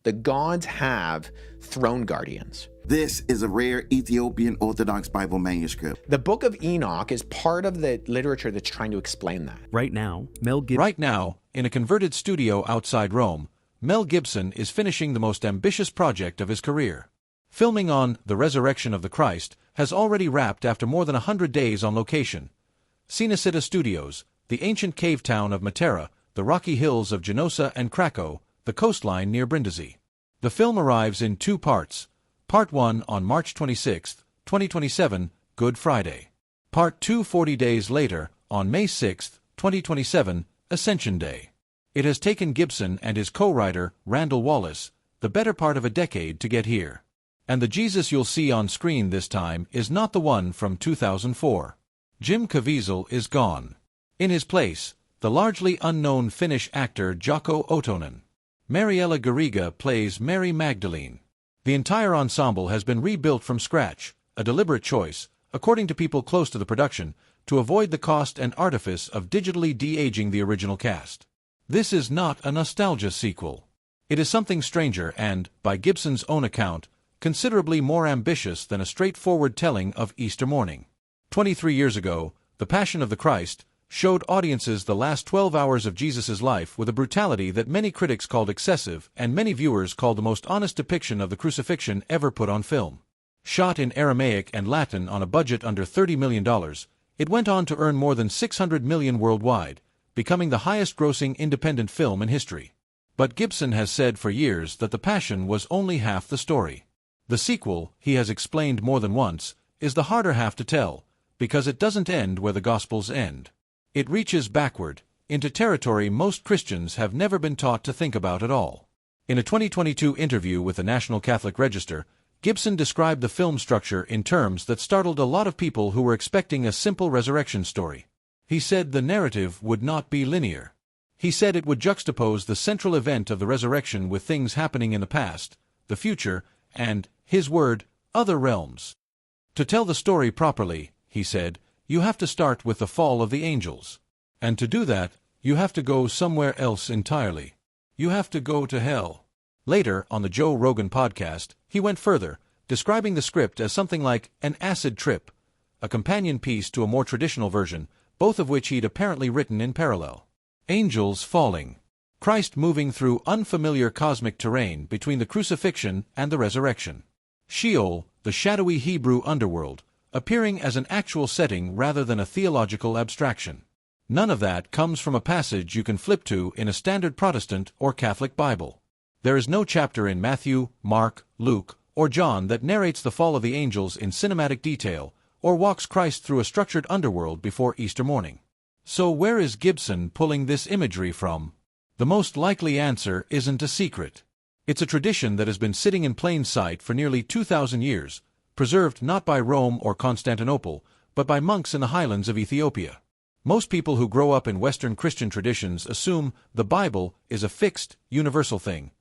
The gods have throne guardians. This is a rare Ethiopian Orthodox Bible manuscript. The Book of Enoch is part of the literature that's trying to explain that. Right now, in a converted studio outside Rome, Mel Gibson is finishing the most ambitious project of his career. Filming on The Resurrection of the Christ has already wrapped after more than 100 days on location. Cinecittà Studios, the ancient cave town of Matera, the rocky hills of Genosa and Krakow, the coastline near Brindisi. The film arrives in 2 parts. Part 1 on March 26, 2027, Good Friday. Part 2 40 days later, on May 6, 2027, Ascension Day. It has taken Gibson and his co-writer, Randall Wallace, the better part of a decade to get here. And the Jesus you'll see on screen this time is not the one from 2004. Jim Caviezel is gone. In his place, the largely unknown Finnish actor Jaakko Otonen. Mariella Garriga plays Mary Magdalene. The entire ensemble has been rebuilt from scratch, a deliberate choice, according to people close to the production, to avoid the cost and artifice of digitally de-aging the original cast. This is not a nostalgia sequel. It is something stranger and, by Gibson's own account, considerably more ambitious than a straightforward telling of Easter morning. 23 years ago, The Passion of the Christ showed audiences the last 12 hours of Jesus' life with a brutality that many critics called excessive and many viewers called the most honest depiction of the crucifixion ever put on film. Shot in Aramaic and Latin on a budget under $30 million, it went on to earn more than $600 million worldwide, becoming the highest-grossing independent film in history. But Gibson has said for years that The Passion was only half the story. The sequel, he has explained more than once, is the harder half to tell, because it doesn't end where the Gospels end. It reaches backward, into territory most Christians have never been taught to think about at all. In a 2022 interview with the National Catholic Register, Gibson described the film structure in terms that startled a lot of people who were expecting a simple resurrection story. He said the narrative would not be linear. He said it would juxtapose the central event of the resurrection with things happening in the past, the future, and, his word, other realms. To tell the story properly, he said, you have to start with the fall of the angels. And to do that, you have to go somewhere else entirely. You have to go to hell. Later, on the Joe Rogan podcast, he went further, describing the script as something like an acid trip, a companion piece to a more traditional version, both of which he'd apparently written in parallel. Angels falling. Christ moving through unfamiliar cosmic terrain between the crucifixion and the resurrection. Sheol, the shadowy Hebrew underworld, appearing as an actual setting rather than a theological abstraction. None of that comes from a passage you can flip to in a standard Protestant or Catholic Bible. There is no chapter in Matthew, Mark, Luke, or John that narrates the fall of the angels in cinematic detail or walks Christ through a structured underworld before Easter morning. So where is Gibson pulling this imagery from? The most likely answer isn't a secret. It's a tradition that has been sitting in plain sight for nearly 2,000 years, preserved not by Rome or Constantinople, but by monks in the highlands of Ethiopia. Most people who grow up in Western Christian traditions assume the Bible is a fixed, universal thing.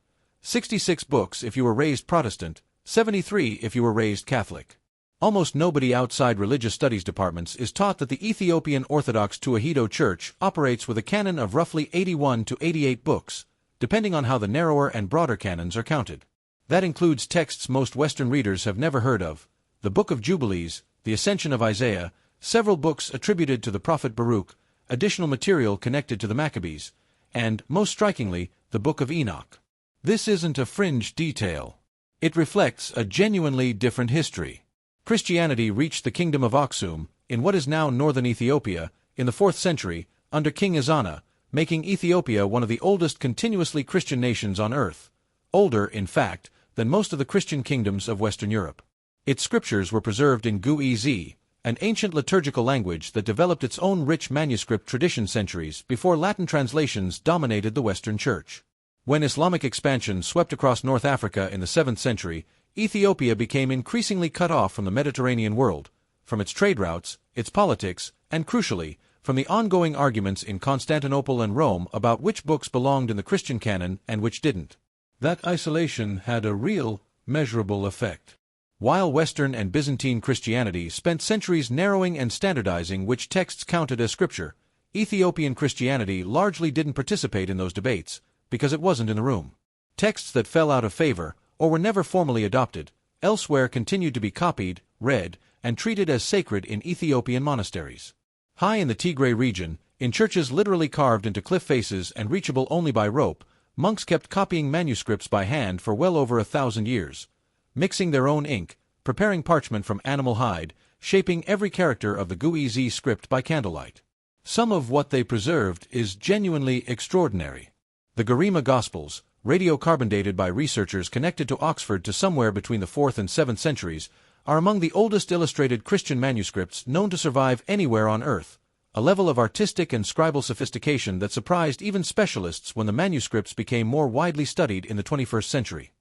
66 books if you were raised Protestant, 73 if you were raised Catholic. Almost nobody outside religious studies departments is taught that the Ethiopian Orthodox Tewahedo Church operates with a canon of roughly 81 to 88 books, depending on how the narrower and broader canons are counted. That includes texts most Western readers have never heard of, the Book of Jubilees, the Ascension of Isaiah, several books attributed to the prophet Baruch, additional material connected to the Maccabees, and, most strikingly, the Book of Enoch. This isn't a fringe detail. It reflects a genuinely different history. Christianity reached the kingdom of Aksum, in what is now northern Ethiopia, in the 4th century, under King Ezana, making Ethiopia one of the oldest continuously Christian nations on earth. Older, in fact, than most of the Christian kingdoms of Western Europe. Its scriptures were preserved in Gu'ez, an ancient liturgical language that developed its own rich manuscript tradition centuries before Latin translations dominated the Western Church. When Islamic expansion swept across North Africa in the 7th century, Ethiopia became increasingly cut off from the Mediterranean world, from its trade routes, its politics, and crucially, from the ongoing arguments in Constantinople and Rome about which books belonged in the Christian canon and which didn't. That isolation had a real, measurable effect. While Western and Byzantine Christianity spent centuries narrowing and standardizing which texts counted as scripture, Ethiopian Christianity largely didn't participate in those debates, because it wasn't in the room. Texts that fell out of favor, or were never formally adopted, elsewhere continued to be copied, read, and treated as sacred in Ethiopian monasteries. High in the Tigray region, in churches literally carved into cliff faces and reachable only by rope, monks kept copying manuscripts by hand for well over 1,000 years, mixing their own ink, preparing parchment from animal hide, shaping every character of the Guizi script by candlelight. Some of what they preserved is genuinely extraordinary. The Garima Gospels, radiocarbon dated by researchers connected to Oxford to somewhere between the 4th and 7th centuries, are among the oldest illustrated Christian manuscripts known to survive anywhere on Earth, a level of artistic and scribal sophistication that surprised even specialists when the manuscripts became more widely studied in the 21st century.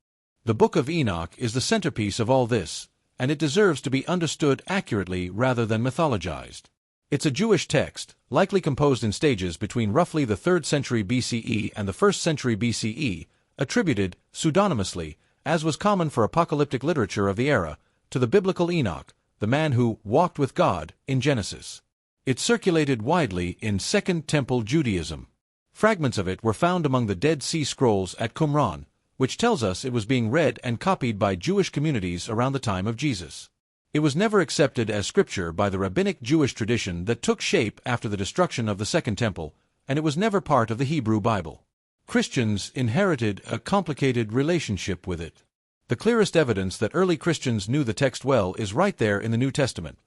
The Book of Enoch is the centerpiece of all this, and it deserves to be understood accurately rather than mythologized. It's a Jewish text, likely composed in stages between roughly the 3rd century BCE and the 1st century BCE, attributed, pseudonymously, as was common for apocalyptic literature of the era, to the biblical Enoch, the man who walked with God in Genesis. It circulated widely in Second Temple Judaism. Fragments of it were found among the Dead Sea Scrolls at Qumran, which tells us it was being read and copied by Jewish communities around the time of Jesus. It was never accepted as scripture by the rabbinic Jewish tradition that took shape after the destruction of the Second Temple, and it was never part of the Hebrew Bible. Christians inherited a complicated relationship with it. The clearest evidence that early Christians knew the text well is right there in the New Testament.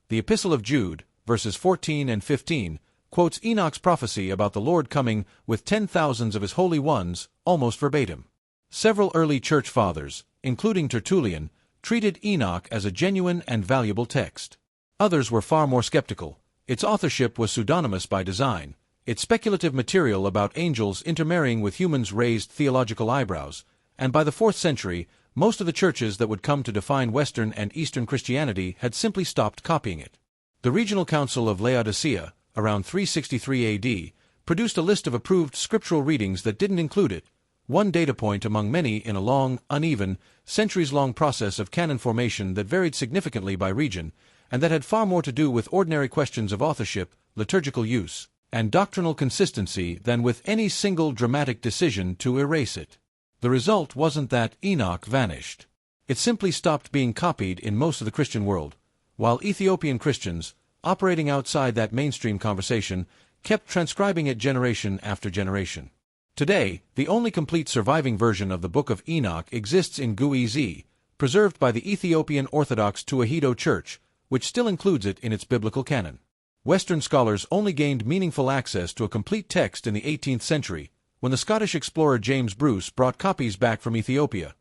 The Epistle of Jude, verses 14 and 15, quotes Enoch's prophecy about the Lord coming with 10,000s of his holy ones, almost verbatim. Several early church fathers, including Tertullian, treated Enoch as a genuine and valuable text. Others were far more skeptical. Its authorship was pseudonymous by design. Its speculative material about angels intermarrying with humans raised theological eyebrows, and by the 4th century, most of the churches that would come to define Western and Eastern Christianity had simply stopped copying it. The Regional Council of Laodicea, around 363 AD, produced a list of approved scriptural readings that didn't include it, one data point among many in a long, uneven, centuries-long process of canon formation that varied significantly by region, and that had far more to do with ordinary questions of authorship, liturgical use, and doctrinal consistency than with any single dramatic decision to erase it. The result wasn't that Enoch vanished. It simply stopped being copied in most of the Christian world, while Ethiopian Christians, operating outside that mainstream conversation, kept transcribing it generation after generation. Today, the only complete surviving version of the Book of Enoch exists in Guizi, preserved by the Ethiopian Orthodox Tewahedo Church, which still includes it in its biblical canon. Western scholars only gained meaningful access to a complete text in the 18th century, when the Scottish explorer James Bruce brought copies back from Ethiopia.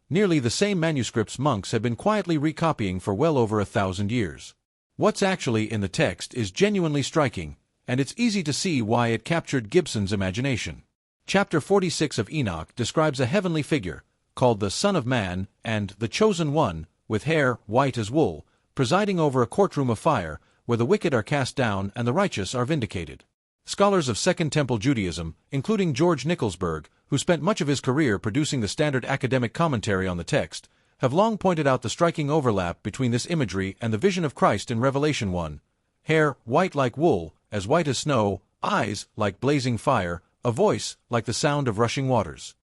Nearly the same manuscripts monks had been quietly recopying for well over 1,000 years. What's actually in the text is genuinely striking, and it's easy to see why it captured Gibson's imagination. Chapter 46 of Enoch describes a heavenly figure, called the Son of Man, and the Chosen One, with hair white as wool, presiding over a courtroom of fire, where the wicked are cast down and the righteous are vindicated. Scholars of Second Temple Judaism, including George Nicholsburg, who spent much of his career producing the standard academic commentary on the text, have long pointed out the striking overlap between this imagery and the vision of Christ in Revelation 1. Hair white like wool, as white as snow, eyes like blazing fire, a voice like the sound of rushing waters.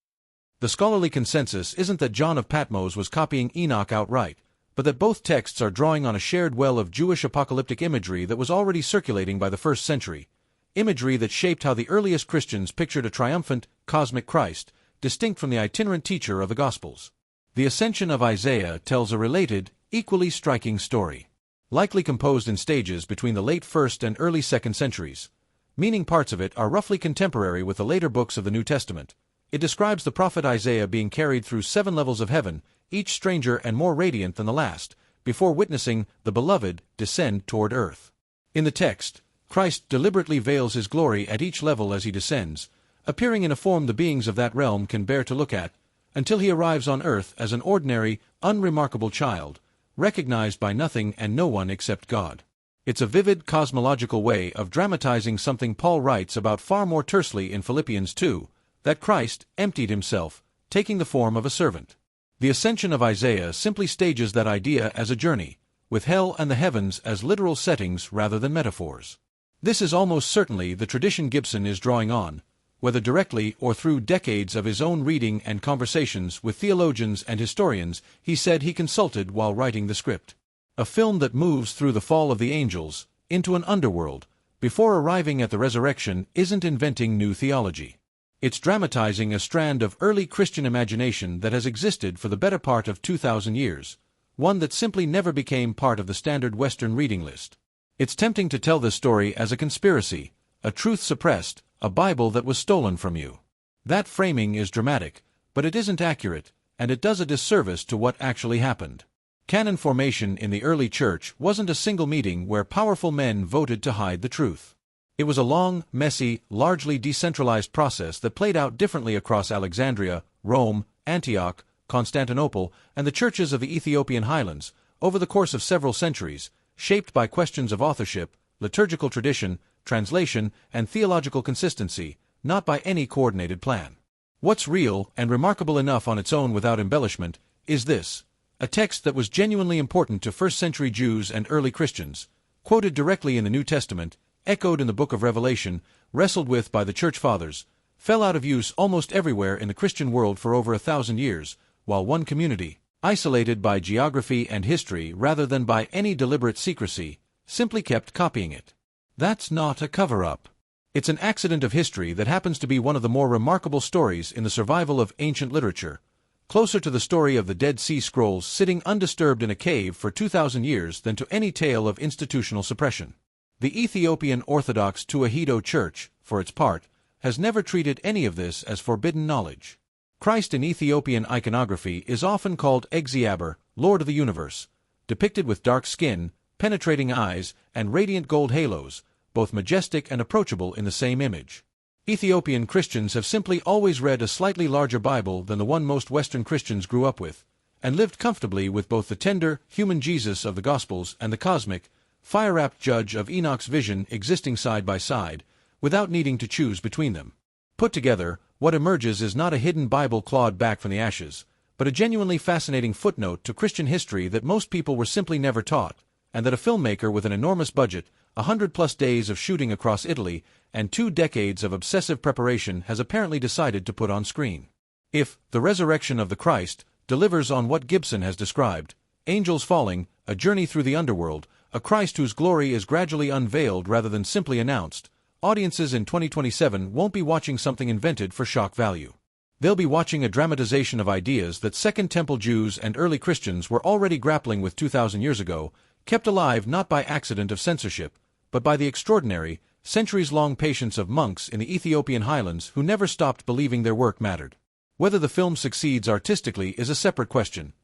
The scholarly consensus isn't that John of Patmos was copying Enoch outright, but that both texts are drawing on a shared well of Jewish apocalyptic imagery that was already circulating by the 1st century, imagery that shaped how the earliest Christians pictured a triumphant, cosmic Christ, distinct from the itinerant teacher of the Gospels. The Ascension of Isaiah tells a related, equally striking story. Likely composed in stages between the late 1st and early 2nd centuries, meaning parts of it are roughly contemporary with the later books of the New Testament. It describes the prophet Isaiah being carried through 7 levels of heaven, each stranger and more radiant than the last, before witnessing the Beloved descend toward earth. In the text, Christ deliberately veils his glory at each level as he descends, appearing in a form the beings of that realm can bear to look at, until he arrives on earth as an ordinary, unremarkable child, recognized by nothing and no one except God. It's a vivid cosmological way of dramatizing something Paul writes about far more tersely in Philippians 2, that Christ emptied himself, taking the form of a servant. The Ascension of Isaiah simply stages that idea as a journey, with hell and the heavens as literal settings rather than metaphors. This is almost certainly the tradition Gibson is drawing on, whether directly or through decades of his own reading and conversations with theologians and historians he said he consulted while writing the script. A film that moves through the fall of the angels, into an underworld, before arriving at the resurrection isn't inventing new theology. It's dramatizing a strand of early Christian imagination that has existed for the better part of 2,000 years, one that simply never became part of the standard Western reading list. It's tempting to tell this story as a conspiracy, a truth suppressed, a Bible that was stolen from you. That framing is dramatic, but it isn't accurate, and it does a disservice to what actually happened. Canon formation in the early church wasn't a single meeting where powerful men voted to hide the truth. It was a long, messy, largely decentralized process that played out differently across Alexandria, Rome, Antioch, Constantinople, and the churches of the Ethiopian highlands, over the course of several centuries, shaped by questions of authorship, liturgical tradition, translation, and theological consistency, not by any coordinated plan. What's real, and remarkable enough on its own without embellishment, is this: a text that was genuinely important to first-century Jews and early Christians, quoted directly in the New Testament, echoed in the book of Revelation, wrestled with by the Church Fathers, fell out of use almost everywhere in the Christian world for over 1,000 years, while one community, isolated by geography and history rather than by any deliberate secrecy, simply kept copying it. That's not a cover-up. It's an accident of history that happens to be one of the more remarkable stories in the survival of ancient literature, closer to the story of the Dead Sea Scrolls sitting undisturbed in a cave for 2,000 years than to any tale of institutional suppression. The Ethiopian Orthodox Tewahedo Church, for its part, has never treated any of this as forbidden knowledge. Christ in Ethiopian iconography is often called Egziaber, Lord of the Universe, depicted with dark skin, penetrating eyes, and radiant gold halos, both majestic and approachable in the same image. Ethiopian Christians have simply always read a slightly larger Bible than the one most Western Christians grew up with, and lived comfortably with both the tender, human Jesus of the Gospels and the cosmic, fire-wrapped judge of Enoch's vision existing side by side, without needing to choose between them. Put together, what emerges is not a hidden Bible clawed back from the ashes, but a genuinely fascinating footnote to Christian history that most people were simply never taught, and that a filmmaker with an enormous budget, 100+ days of shooting across Italy, and 2 decades of obsessive preparation has apparently decided to put on screen. If The Resurrection of the Christ delivers on what Gibson has described, angels falling, a journey through the underworld, a Christ whose glory is gradually unveiled rather than simply announced, audiences in 2027 won't be watching something invented for shock value. They'll be watching a dramatization of ideas that Second Temple Jews and early Christians were already grappling with 2,000 years ago, kept alive not by accident of censorship, but by the extraordinary, centuries-long patience of monks in the Ethiopian highlands who never stopped believing their work mattered. Whether the film succeeds artistically is a separate question.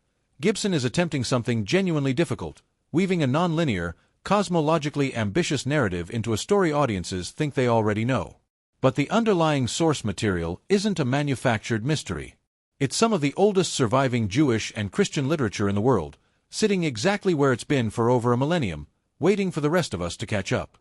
Gibson is attempting something genuinely difficult, weaving a non-linear, cosmologically ambitious narrative into a story audiences think they already know. But the underlying source material isn't a manufactured mystery. It's some of the oldest surviving Jewish and Christian literature in the world, sitting exactly where it's been for over a millennium, waiting for the rest of us to catch up.